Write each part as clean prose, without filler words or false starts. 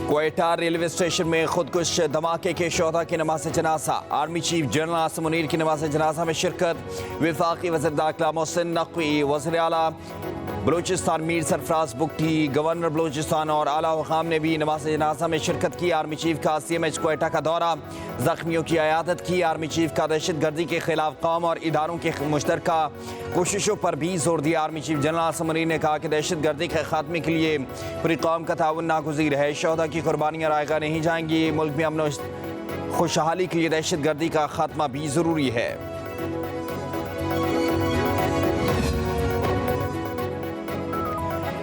Quetta railway station में खुदकुश धमाके के शोधा की नमाज जनाजा। Army chief general Asim Munir की नमाज जनाजा में शिरकत। वफाकी वज़ीर दाखिला मोहसिन नकवी, वज़ीर आला बलूचिस्तान मीर सरफराज बुगटी, गवर्नर बलूचिस्तान और आला हुकाम ने भी नमाज जनाजा में शिरकत की। आर्मी चीफ का CMH क्वेटा का दौरा, जख्मियों की अयादत की। आर्मी चीफ का दहशत गर्दी के खिलाफ कौम और इदारों की मुश्तरका कोशिशों पर भी जोर दिया। Army chief general Asim Munir ने कहा कि दहशत गर्दी के खात्मे के लिए पूरी कौम का ताउन नागुज़ीर है। शोहदा की कुर्बानियाँ रायगा नहीं जाएंगी। मुल्क में अमन और खुशहाली के लिए दहशत गर्दी का खात्मा भी ज़रूरी है।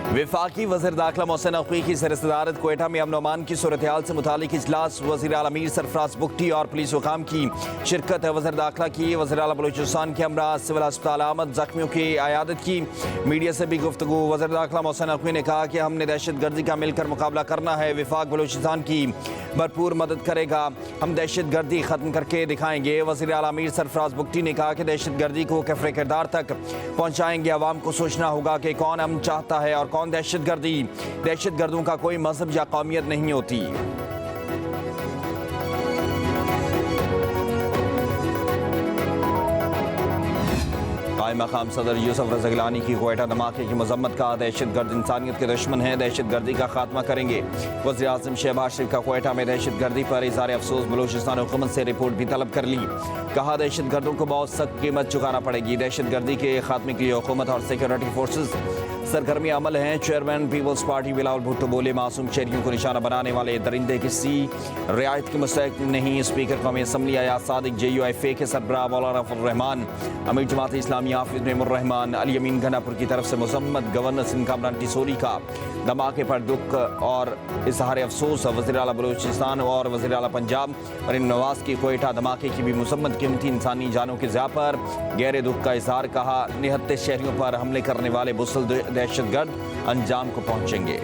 वफाकी वज़ीर दाखिला मोहसिन नकवी की सदरत क्वेटा में अमन अमान की सूरत हाल से मुतालिक इजलास। वज़ीर आला मीर सरफराज बुगटी और पुलिस हुकाम की शिरकत है। वज़ीर दाखिला की वज़ीर आला बलूचिस्तान के हमरा सिविल अस्पताल आमद, जख्मियों की अयादत की। मीडिया से भी गुफ्तगू। वज़ीर दाखिला मोहसिन नकवी ने कहा कि हमने दहशत गर्दी का मिलकर मुकाबला करना है। वफाक बलूचिस्तान की भरपूर मदद करेगा। हम दहशत गर्दी ख़त्म करके दिखाएंगे। वज़ीर आला मीर सरफराज बुगटी ने कहा कि दहशत गर्दी को कफ़रे किरदार तक पहुँचाएंगे। अवाम को सोचना होगा कि कौन अमन चाहता है और कौन दहशत गर्दी। दहशत गर्दों का कोई मजहब या कौमियत नहीं होती। कायम मकाम सदर यूसुफ रज़ा गिलानी की क्वेटा धमाके की मजम्मत का। दहशत गर्द इंसानियत के दुश्मन है, दहशत गर्दी का खात्मा करेंगे। वज़ीर आज़म शहबाज शरीफ का क्वेटा में दहशत गर्दी पर इज़हार अफसोस। बलूचिस्तान हुकूमत से रिपोर्ट भी तलब कर ली। कहा दहशत गर्दों को बहुत सख्त कीमत चुकाना पड़ेगी। दहशत गर्दी के खात्मे के लिए हुकूमत और सिक्योरिटी फोर्सेज सरगर्मी अमल हैं। चेयरमैन पीपल्स पार्टी बिलावल भुट्टो बोले मासूम शहरियों को निशाना बनाने वाले दरिंदे किसी रियायत के मुस्तहिक नहीं। स्पीकर कौमी असम्बली आयात सादिक, JUIFA के सरबराह मौलाना फजल रहमान, अमीर जमात इस्लामी हाफिज मेमुर रहमान, अली अमीन घनापुर की तरफ से मजम्मत। गवर्नर सिंध कामरान टिसोरी का धमाके पर दुख और इजहार अफसोस। वज़ीर आला बलूचिस्तान और वज़ीर आला पंजाब मरीम नवाज की क्वेटा धमाके की भी मजम्मत। कीमती इंसानी जानों के ज़िया पर गहरे दुख का इजहार। कहा निहत्ते शहरियों पर हमले करने वाले बुसल दहशतगर्द अंजाम को पहुंचेंगे।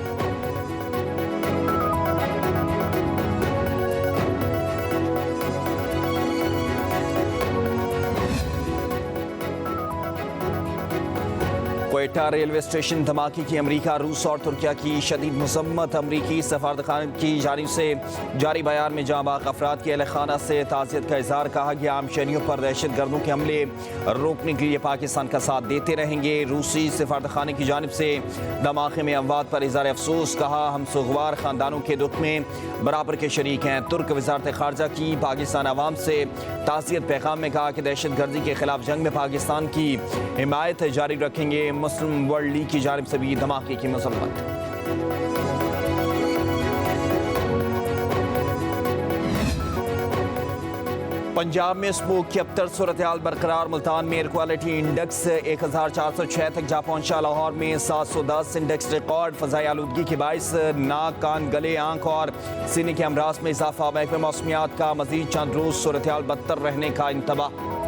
क्वेटा रेलवे स्टेशन धमाके की अमरीका, रूस और तुर्किया की शदीद मजम्मत। अमरीकी सफारतखाना की जानिब से जारी बयान में जाँ बाग अफराद के अहल खाना से ताज़ियत का इज़हार। कहा कि आम शहरियों पर दहशत गर्दों के हमले रोकने के लिए पाकिस्तान का साथ देते रहेंगे। रूसी सफारतखाने की जानिब से धमाके में अमवात पर इज़हार अफसोस। कहा हम सुगवार ख़ानदानों के दुख में बराबर के शरीक हैं। तुर्क वज़ारत ख़ारजा की पाकिस्तान अवाम से ताज़ियत पैगाम में कहा कि दहशत गर्दी के खिलाफ जंग में पाकिस्तान की हिमायत जारी रखेंगे। मुस्लिम वर्ल्ड लीग की जानिब से भी धमाके की मजम्मत। पंजाब में स्मोक की अबतर सूरत हाल बरकरार। मुल्तान में एयर क्वालिटी इंडेक्स 1406 तक जा पहुंचा। लाहौर में 710 इंडेक्स रिकॉर्ड। फ़ज़ाई आलूदगी के बाइस नाक, कान, गले, आंख और सीने के अमराज में इजाफा। महकमे मौसमियात का मजीद चंद रोज सूरत हाल बदतर रहने का इंतबाह।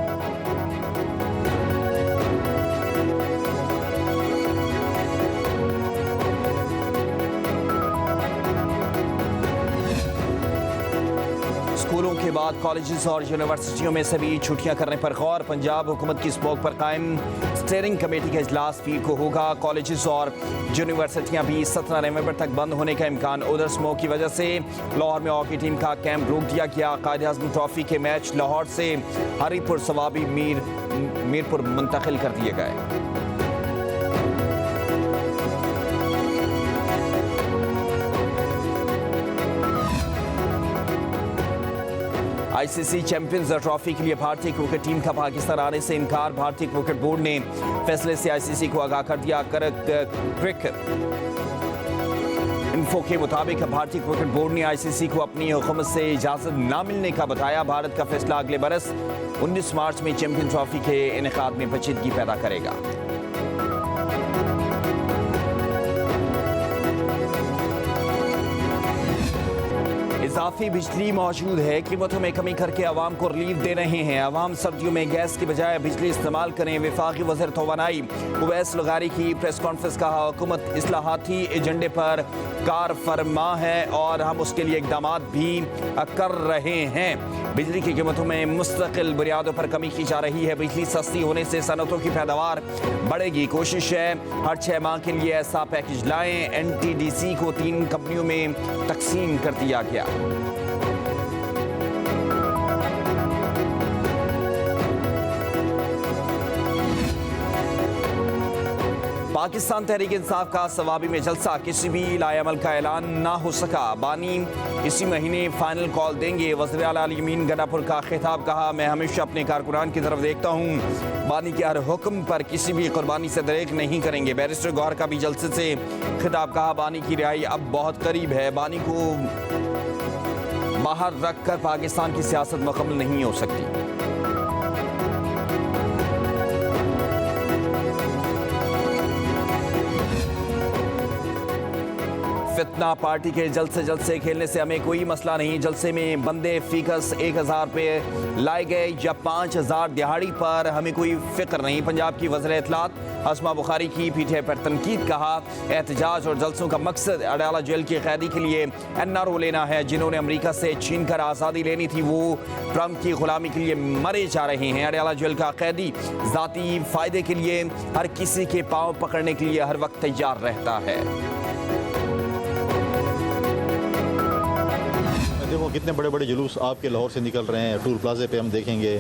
स्कूलों के बाद कॉलेजेस और यूनिवर्सिटियों में सभी छुट्टियां करने पर गौर। पंजाब हुकूमत की स्मोक पर कायम स्टीयरिंग कमेटी का इजलास पीर को होगा। कॉलेजेस और यूनिवर्सिटियां भी 17 नवंबर तक बंद होने का इम्कान। उधर स्मोक की वजह से लाहौर में हॉकी टीम का कैंप रोक दिया गया। कायद-ए-आज़म ट्रॉफी के मैच लाहौर से हरीपुर सवाबी मीरपुर मुंतकिल कर दिए गए। ICC चैंपियंस ट्रॉफी के लिए भारतीय क्रिकेट टीम का पाकिस्तान आने से इनकार। भारतीय क्रिकेट बोर्ड ने फैसले से ICC को आगाह कर दिया। क्रिकेट इन्फो के मुताबिक भारतीय क्रिकेट बोर्ड ने ICC को अपनी हुकूमत से इजाजत न मिलने का बताया। भारत का फैसला अगले बरस 19 मार्च में चैंपियन ट्रॉफी के इनेकाद में पेचीदगी पैदा करेगा। इजाफी बिजली मौजूद है। कीमतों में कमी करके आवाम को रिलीफ दे रहे हैं। आवाम सर्दियों में गैस की बजाय बिजली इस्तेमाल करें। वफाकी वज़ीर तवानाई उवैस लगारी की प्रेस कॉन्फ्रेंस। कहा हुकूमत इस्लाहाती एजेंडे पर कार फरमा है और हम उसके लिए इकदाम भी कर रहे हैं। बिजली की कीमतों में मुस्तकिल बुनियादों पर कमी की जा रही है। बिजली सस्ती होने से सनतों की पैदावार बढ़ेगी। कोशिश है हर 6 माह के लिए ऐसा पैकेज लाएं। NTDC को 3 कंपनियों में तकसीम कर दिया गया। पाकिस्तान तहरीक इंसाफ का सवाबी में जलसा, किसी भी लाएअमल का ऐलान ना हो सका। बानी इसी महीने फाइनल कॉल देंगे। वज़ीर आला अली यमीन गंडापुर का खिताब, कहा मैं हमेशा अपने कारकुनान की तरफ देखता हूँ। बानी के हर हुक्म पर किसी भी कुर्बानी से दरेक नहीं करेंगे। बैरिस्टर गौहर का भी जलसे से खिताब, कहा बानी की रिहाई अब बहुत करीब है। बानी को बाहर रख कर पाकिस्तान की सियासत मुकम्मल नहीं हो सकती। फितना, पार्टी के जलसे खेलने से हमें कोई मसला नहीं। जलसे में बंदे फीकस 1000 पे लाए गए या 5000 दिहाड़ी पर हमें कोई फिक्र नहीं। पंजाब की वज़ीर इत्तलात अस्मा बुखारी की PTI पर तनकीद, कहा एहतजाज और जलसों का मकसद अडयाला जेल के कैदी के लिए NRO लेना है। जिन्होंने अमेरिका से छीन कर आज़ादी लेनी थी वो ट्रंप की गुलामी के लिए मरे जा रहे हैं। अडयाला जेल का कैदी ज़ाती फ़ायदे के लिए हर किसी के पाँव पकड़ने के लिए हर वक्त तैयार रहता है। देखो कितने बड़े बड़े जुलूस आपके लाहौर से निकल रहे हैं। टूल प्लाजे पे हम देखेंगे,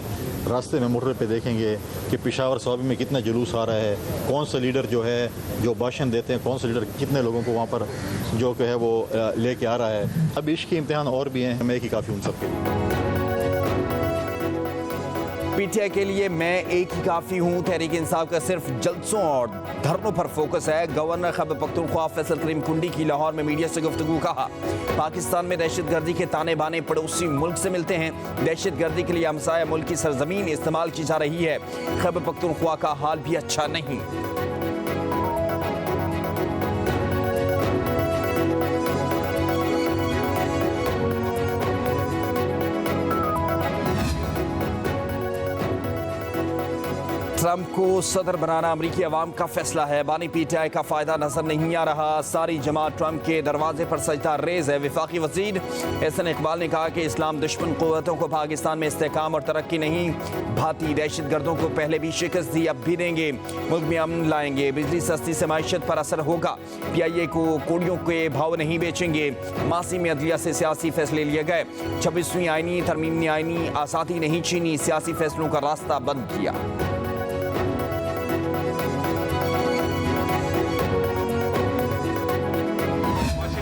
रास्ते में मोटर पे देखेंगे कि पेशावर सवाबी में कितना जुलूस आ रहा है। कौन सा लीडर जो है जो भाषण देते हैं, कौन सा लीडर कितने लोगों को वहाँ पर जो है वो लेके आ रहा है। अब इश्क के इम्तिहान और भी हैं, मैं एक ही काफ़ी उन सब के लिए। PTI के लिए मैं एक ही काफ़ी हूँ। तहरीक इंसाफ का सिर्फ जलसों और धरनों पर फोकस है। गवर्नर खैबर पख्तूनख्वा फैसल करीम कुंडी की लाहौर में मीडिया से गुफ्तगू, कहा पाकिस्तान में दहशतगर्दी के ताने बाने पड़ोसी मुल्क से मिलते हैं। दहशतगर्दी के लिए हमसाया मुल्क की सरजमीन इस्तेमाल की जा रही है। खैबर पख्तूनख्वा का हाल भी अच्छा नहीं। ट्रंप को सदर बनाना अमरीकी अवाम का फैसला है। बानी PTI का फायदा नजर नहीं आ रहा। सारी जमात ट्रंप के दरवाजे पर सजदा रेज है। वफाकी वजीर एहसन इकबाल ने कहा कि इस्लाम दुश्मन कुव्वतों को पाकिस्तान में इस्तेहकाम और तरक्की नहीं भाती। दहशतगर्दों को पहले भी शिकस्त दी, अब भी देंगे। मुल्क में अमन लाएंगे। बिजली सस्ती से माइशत पर असर होगा। PIA को कोड़ियों के भाव नहीं बेचेंगे। मासी में अदलिया से सियासी फैसले लिए गए। 26वीं आईनी तरमीम ने आईनी आज़ादी नहीं छीनी, सियासी फैसलों का रास्ता बंद किया।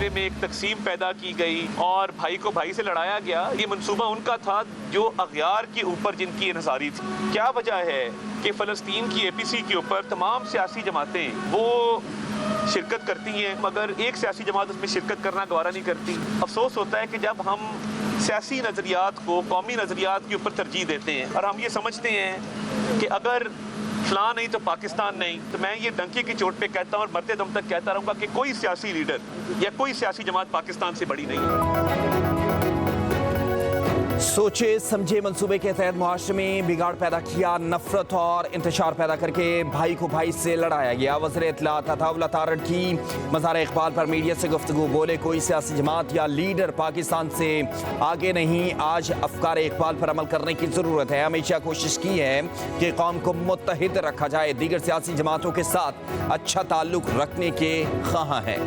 में एक तकसीम पैदा की गई और भाई को भाई से लड़ाया गया। ये मंसूबा उनका था जो अगयार के ऊपर जिनकी इंसारी थी। क्या वजह है कि फ़लस्तीन की APC के ऊपर तमाम सियासी जमातें वो शिरकत करती हैं मगर एक सियासी जमात उसमें शिरकत करना गवारा नहीं करती। अफसोस होता है कि जब हम सियासी नज़रियात को कौमी नज़रियात के ऊपर तरजीह देते हैं और हम ये समझते हैं कि अगर फलां नहीं तो पाकिस्तान नहीं, तो मैं ये डंके की चोट पे कहता हूँ और मरते दम तक कहता रहूँगा कि कोई सियासी लीडर या कोई सियासी जमात पाकिस्तान से बड़ी नहीं है। सोचे समझे मंसूबे के तहत मुआशरे में बिगाड़ पैदा किया, नफरत और इंतशार पैदा करके भाई को भाई से लड़ाया गया। वज़ीर इत्तलात अताउल्लाह तारड़ की मज़ार इक़बाल पर मीडिया से गुफ्तगू, बोले कोई सियासी जमात या लीडर पाकिस्तान से आगे नहीं। आज अफ़कार इक़बाल पर अमल करने की ज़रूरत है। हमेशा कोशिश की है कि कौम को मुत्तहिद रखा जाए। दीगर सियासी जमातों के साथ अच्छा ताल्लुक़ रखने के ख़्वाह हैं।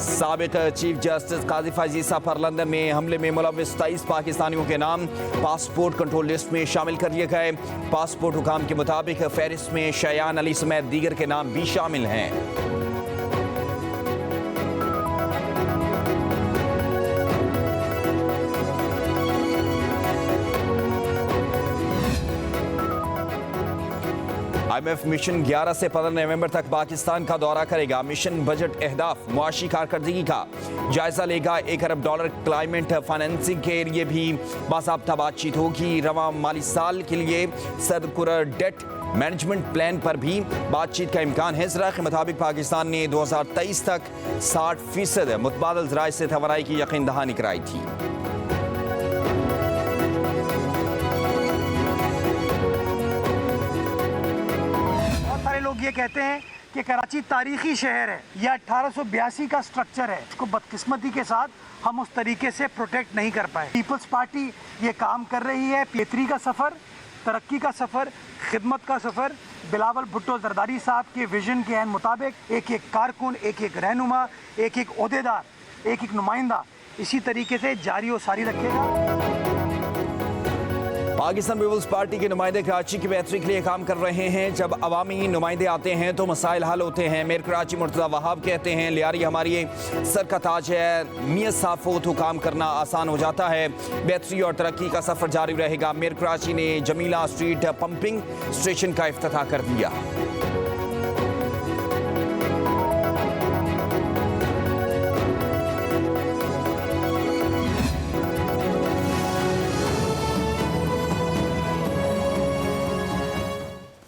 साबिक चीफ जस्टिस काजी फायज़ ईसा पर लंदन में हमले में मुलव्विस 23 पाकिस्तानियों के नाम पासपोर्ट कंट्रोल लिस्ट में शामिल कर लिए गए। पासपोर्ट हुकाम के मुताबिक फहरिस्त में शयान अली समेत दीगर के नाम भी शामिल हैं। IMF मिशन 11 से 15 नवंबर तक पाकिस्तान का दौरा करेगा। मिशन बजट अहदाफ मुआशी कारकर्दगी का जायजा लेगा। $1 अरब क्लाइमेट फाइनेंसिंग के लिए भी बाज़ाब्ता बातचीत होगी। रवां माली साल के लिए सरकुलर डेट मैनेजमेंट प्लान पर भी बातचीत का इम्कान है। ज़रा के मुताबिक पाकिस्तान ने 2023 तक 60% मुतबादल ज़राए से तवानाई की यकीन दहानी कराई थी। ये कहते हैं कि कराची तारीखी शहर है, यह 1882 का स्ट्रक्चर है, इसको बदकिस्मती के साथ हम उस तरीके से प्रोटेक्ट नहीं कर पाए। पीपल्स पार्टी ये काम कर रही है, बेहतरी का सफ़र, तरक्की का सफ़र, खिदमत का सफ़र, बिलावल भुट्टो जरदारी साहब के विजन के एन मुताबिक एक एक कारकुन, एक एक रहनुमा, एक एक ओहदेदार, एक एक नुमाइंदा इसी तरीके से जारी और सारी रखेगा। पाकिस्तान पीपल्स पार्टी के नुमाइंदे कराची की बेहतरी के लिए काम कर रहे हैं। जब अवामी नुमाइंदे आते हैं तो मसाइल हल होते हैं। मेयर कराची मुर्तज़ा वहाब कहते हैं लियारी हमारी सर का ताज है, मियाँ साफ हो तो काम करना आसान हो जाता है। बेहतरी और तरक्की का सफ़र जारी रहेगा। मेयर कराची ने जमीला स्ट्रीट पंपिंग स्टेशन का इफ्तिताह कर दिया।